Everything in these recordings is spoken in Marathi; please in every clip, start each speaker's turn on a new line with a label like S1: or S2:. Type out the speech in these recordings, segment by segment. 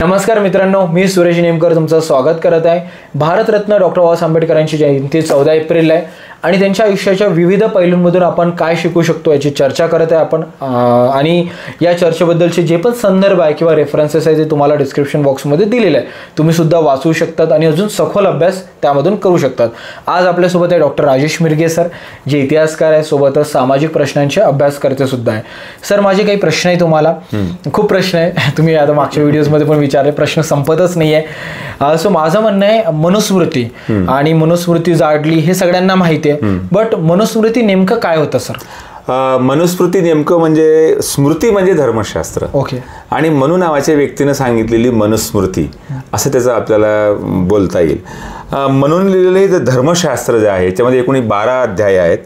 S1: नमस्कार मित्रांनो, मी सुरेश नेमकर तुमचं स्वागत करत आहे। भारतरत्न डॉक्टर बाबासाहेब आंबेडकरांची जयंती 14 एप्रिल आहे आणि त्यांच्या आयुष्याच्या विविध पैलूंमधून आपण काय शिकू शकतो याची चर्चा करत आहे आपण। आणि या चर्चेबद्दलचे जे पण संदर्भ आहे किंवा रेफरन्सेस आहे ते तुम्हाला डिस्क्रिप्शन बॉक्समध्ये दिलेले आहे, तुम्ही सुद्धा वाचू शकतात आणि अजून सखोल अभ्यास त्यामधून करू शकतात। आज आपल्यासोबत आहे डॉक्टर राजेश मिरगे सर, जे इतिहासकार आहे, सोबतच सामाजिक प्रश्नांचे अभ्यासकर्ते सुद्धा आहे। सर, माझे काही प्रश्न आहे तुम्हाला, खूप प्रश्न आहे, तुम्ही आता मागच्या व्हिडिओजमध्ये पण विचारले, प्रश्न संपतच नाहीये। सो माझं म्हणणं आहे मनुस्मृती आणि मनुस्मृती जाडली हे सगळ्यांना माहिती आहे, बट मनुस्मृती नेमकं काय होतं सर?
S2: मनुस्मृती नेमकं म्हणजे स्मृती म्हणजे धर्मशास्त्र।
S1: ओके। आणि
S2: मनु नावाच्या व्यक्तीनं सांगितलेली मनुस्मृती असं त्याचं आपल्याला बोलता येईल। म्हणून लिहिलेले धर्मशास्त्र जे आहे याच्यामध्ये एकूण 12 अध्याय आहेत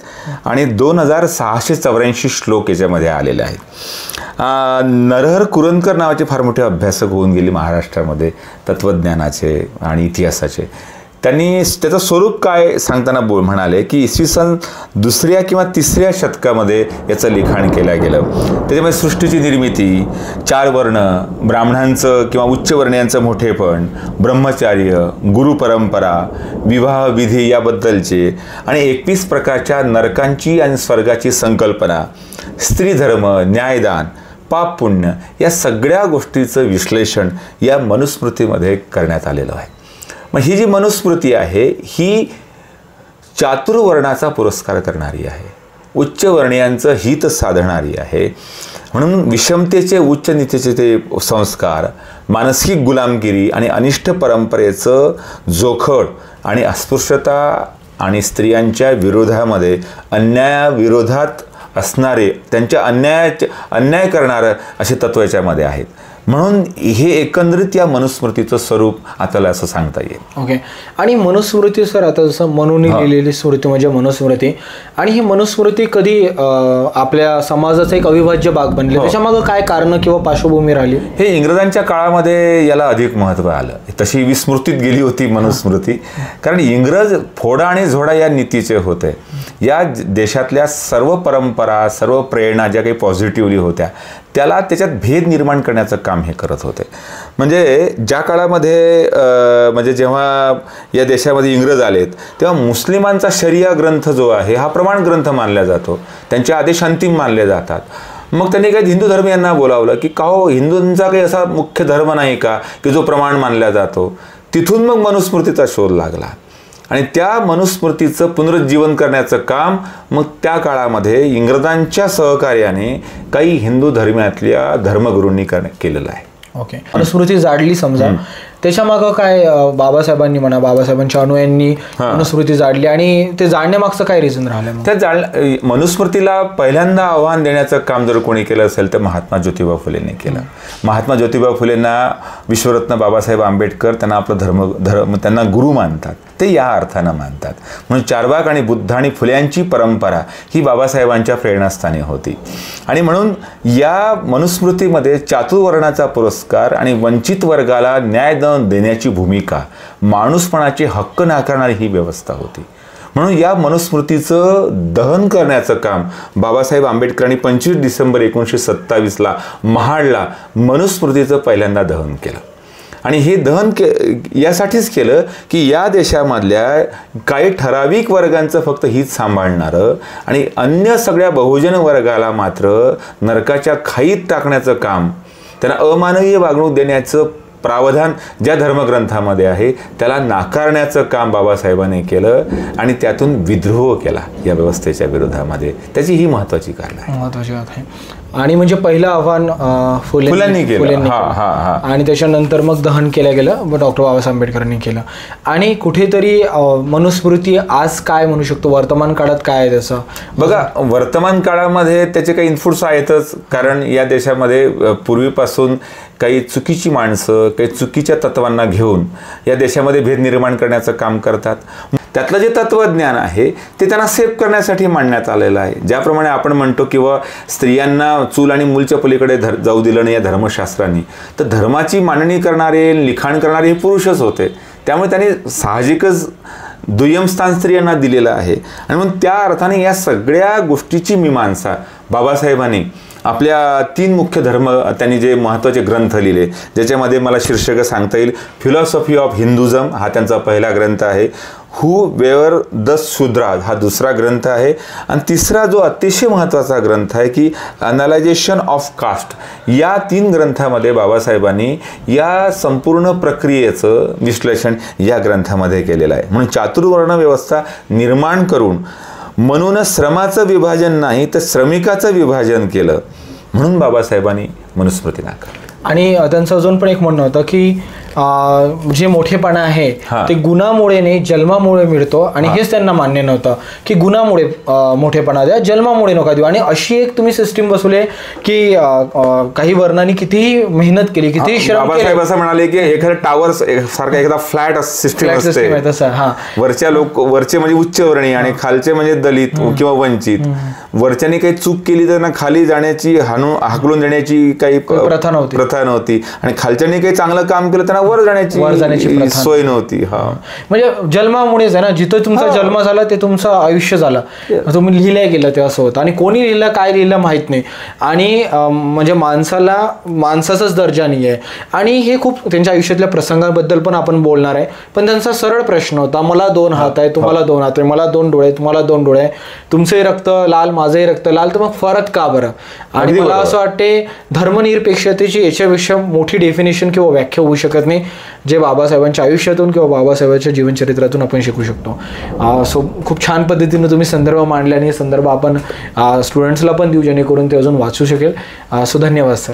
S2: आणि 2684 श्लोक याच्यामध्ये आलेले आहेत। नरहर कुरुंदकर नावाचे फार मोठे अभ्यासक होऊन गेले महाराष्ट्रामध्ये तत्वज्ञानाचे आणि इतिहासाचे। त्यांनी त्याचं स्वरूप काय सांगताना म्हणाले की इसवी सन 2ऱ्या किंवा 3ऱ्या शतकामध्ये याचं लिखाण केलं गेलं। त्याच्यामध्ये सृष्टीची निर्मिती, 4 वर्ण, ब्राह्मणांचं किंवा उच्चवर्णीयांचं मोठेपण, ब्रह्मचार्य, गुरुपरंपरा, विवाह विधी याबद्दलचे आणि 21 प्रकारच्या नरकांची आणि स्वर्गाची संकल्पना, स्त्रीधर्म, न्यायदान, पाप पुण्य या सगळ्या गोष्टीचं विश्लेषण या मनुस्मृतीमध्ये करण्यात आलेलं आहे। मग ही जी मनुस्मृती आहे ही चातुर्वर्णाचा पुरस्कार करणारी आहे, उच्च वर्णीयांचं हित साधणारी आहे। म्हणून विषमतेचे, उच्च नीतीचे ते संस्कार, मानसिक गुलामगिरी आणि अनिष्ट परंपरेचं जोखड आणि अस्पृश्यता आणि स्त्रियांच्या विरोधामध्ये अन्यायाविरोधात असणारे, त्यांच्या अन्याय करणारं असे तत्व याच्यामध्ये आहेत। म्हणून हे एकंदरीत या मनुस्मृतीचं स्वरूप आपल्याला असं सांगता येईल।
S1: ओके। आणि मनुस्मृती सर, आता जसं मनुने लिहिलेली स्मृती म्हणजे मनुस्मृती, आणि ही मनुस्मृती कधी आपल्या समाजाचा एक अविभाज्य भाग बनले, त्याच्यामागं काय कारण किंवा पार्श्वभूमी राहिली?
S2: हे इंग्रजांच्या काळामध्ये याला अधिक महत्त्व आलं, तशी विस्मृतीत गेली होती मनुस्मृती, कारण इंग्रज फोडा आणि झोडा या नीतीचे होते। या देशातल्या सर्व परंपरा, सर्व प्रेरणा ज्या काही पॉझिटिव्हली होत्या त्याला त्याच्यात भेद निर्माण करण्याचं काम हे करत होते। म्हणजे ज्या काळामध्ये म्हणजे जेव्हा या देशामध्ये इंग्रज आलेत तेव्हा मुस्लिमांचा शरिया ग्रंथ जो आहे हा प्रमाण ग्रंथ मानला जातो, त्यांचे आदेश अंतिम मानले जातात। मग त्यांनी काही हिंदू धर्मीयांना बोलावलं की का हो, हिंदूंचा काही असा मुख्य धर्म नाही का की जो प्रमाण मानला जातो? तिथून मग मनुस्मृतीचा शोध लागला आणि त्या मनुस्मृतीचं पुनरुज्जीवन करण्याचं काम मग त्या काळामध्ये इंग्रजांच्या सहकार्याने काही हिंदू धर्मातल्या धर्मगुरूंनी केलेलं आहे।
S1: ओके। मनुस्मृती जाडली समजा, त्याच्यामागं काय बाबासाहेबांनी म्हणा, बाबासाहेबांच्या अनुयायांनी मनुस्मृती जाडली आणि ते जाणण्यामागचं काय रिझन राहिलं?
S2: त्या मनुस्मृतीला पहिल्यांदा आव्हान देण्याचं काम जर कोणी केलं असेल तर महात्मा ज्योतिबा फुलेंनी केलं। महात्मा ज्योतिबा फुलेंना विश्वरत्न बाबासाहेब आंबेडकर त्यांना आपलं त्यांना गुरु मानतात, ते या अर्थानं मानतात। म्हणून चारवाक आणि बुद्ध आणि फुल्यांची परंपरा ही बाबासाहेबांच्या प्रेरणास्थानी होती आणि म्हणून या मनुस्मृतीमध्ये चातुर्वर्णाचा पुरस्कार आणि वंचित वर्गाला न्याय देण्याची भूमिका, माणूसपणाचे हक्क नाकारणारी ही व्यवस्था होती। म्हणून या मनुस्मृतीचं दहन करण्याचं काम बाबासाहेब आंबेडकरांनी 25 डिसेंबर 1927ला महाडला मनुस्मृतीचं पहिल्यांदा दहन केलं। आणि हे दहन यासाठीच केलं की या देशामधल्या काही ठराविक वर्गांचं फक्त हित सांभाळणारं आणि अन्य सगळ्या बहुजन वर्गाला मात्र नरकाच्या खाईत टाकण्याचं काम, त्यांना अमानवीय वागणूक देण्याचं प्रावधान ज्या धर्मग्रंथामध्ये आहे त्याला नाकारण्याचं काम बाबासाहेबांनी केलं आणि त्यातून विद्रोह केला या व्यवस्थेच्या विरोधामध्ये। त्याची ही महत्त्वाची कारण आहे,
S1: महत्त्वाची बात आहे। आणि म्हणजे पहिलं आव्हान फुलेंनी केलं आणि त्याच्यानंतर मग दहन केलं गेलं डॉक्टर बाबासाहेब आंबेडकरांनी केलं। आणि कुठेतरी मनुस्मृती आज काय म्हणू शकतो, वर्तमान काळात काय आहे त्याचं?
S2: बघा, वर्तमान काळामध्ये त्याचे काही इनपुट्स आहेतच, कारण या देशामध्ये पूर्वीपासून काही चुकीची माणसं काही चुकीच्या तत्वांना घेऊन या देशामध्ये भेद निर्माण करण्याचं काम करतात। त्यातलं जे तत्वज्ञान आहे ते त्यांना सेव्ह करण्यासाठी मांडण्यात आलेलं आहे। ज्याप्रमाणे आपण म्हणतो किंवा स्त्रियांना चूल आणि मूलच्या पलीकडे जाऊ दिलं नाही या धर्मशास्त्रांनी, तर धर्माची मांडणी करणारे, लिखाण करणारे हे पुरुषच होते, त्यामुळे त्यांनी साहजिकच दुय्यम स्थान स्त्रियांना दिलेलं आहे। आणि मग त्या अर्थाने या सगळ्या गोष्टीची मीमांसा बाबासाहेबांनी आपल्या 3 मुख्य धर्म त्यांनी जे महत्त्वाचे ग्रंथ लिहिले, ज्याच्यामध्ये मला शीर्षक सांगता येईल. फिलॉसॉफी ऑफ हिंदुझम हा त्यांचा पहिला ग्रंथ आहे. हू वेअर द शूद्राज हा दुसरा ग्रंथ आहे. आणि तिसरा जो अतिशय महत्त्वाचा ग्रंथ आहे की अनालायझेशन ऑफ कास्ट, या 3 ग्रंथामध्ये बाबासाहेबांनी या संपूर्ण प्रक्रियेचं विश्लेषण या ग्रंथामध्ये केलेलं आहे. म्हणून चातुर्वर्ण व्यवस्था निर्माण करून म्हणूनच श्रमाचं विभाजन नाही तर श्रमिकाचं विभाजन केलं, म्हणून बाबासाहेबांनी मनुस्मृती नाकारली.
S1: आणि त्यांचं अजून पण एक म्हणणं होतं की जे मोठेपणा आहे ते गुणामुळे नाही जन्मामुळे मिळतो, आणि हेच त्यांना मान्य नव्हतं की गुणामुळे मोठेपणा द्या, जन्मामुळे नका देऊ. आणि अशी एक तुम्ही सिस्टीम बसवली की काही वर्णांनी कितीही मेहनत केली, कितीही श्रम केले.
S2: बाबासाहेब असं म्हणाले की एखादा टावर सारखा एखादा फ्लॅट सिस्टीम असते, वरचे म्हणजे उच्चवर्णीय आणि खालचे म्हणजे दलित किंवा वंचित. वरच्याने काही चूक केली तर ना खाली जाण्याची हाकलून देण्याची काही प्रथा नव्हती, आणि खालच्याने काही चांगलं काम केलं तर वर जाण्याची सोय नव्हती.
S1: म्हणजे जन्मामुळेच आहे ना, जिथं तुमचा जन्म झाला ते तुमचं आयुष्य झालं, तुम्ही लिहिलं गेलं ते असं होतं. आणि कोणी लिहिलं काय लिहिलं माहित नाही, आणि म्हणजे माणसाचाच दर्जा नाही आहे. आणि हे खूप त्यांच्या आयुष्यातल्या प्रसंगांबद्दल पण आपण बोलणार आहे. पण त्यांचा सरळ प्रश्न होता, मला 2 हात आहे, तुम्हाला 2 हात आहे, मला 2 डोळे, तुम्हाला 2 डोळे आहे, तुमचंही रक्त लाल माझंही रक्त लाल, तर मग फरक का बरं? आणि मला असं वाटते धर्मनिरपेक्षतेची याच्यापेक्षा मोठी डेफिनेशन किंवा व्याख्या होऊ शकत नाही, जे बाबासाहेबांच्या आयुष्यातून किंवा बाबासाहेबांच्या जीवनचरित्रातून आपण शिकू शकतो. सो खूप छान पद्धतीने तुम्ही संदर्भ मांडले, आणि संदर्भ आपण स्टुडंट्सला पण देऊ जेणेकरून ते अजून वाचू शकेल. सो धन्यवाद सर.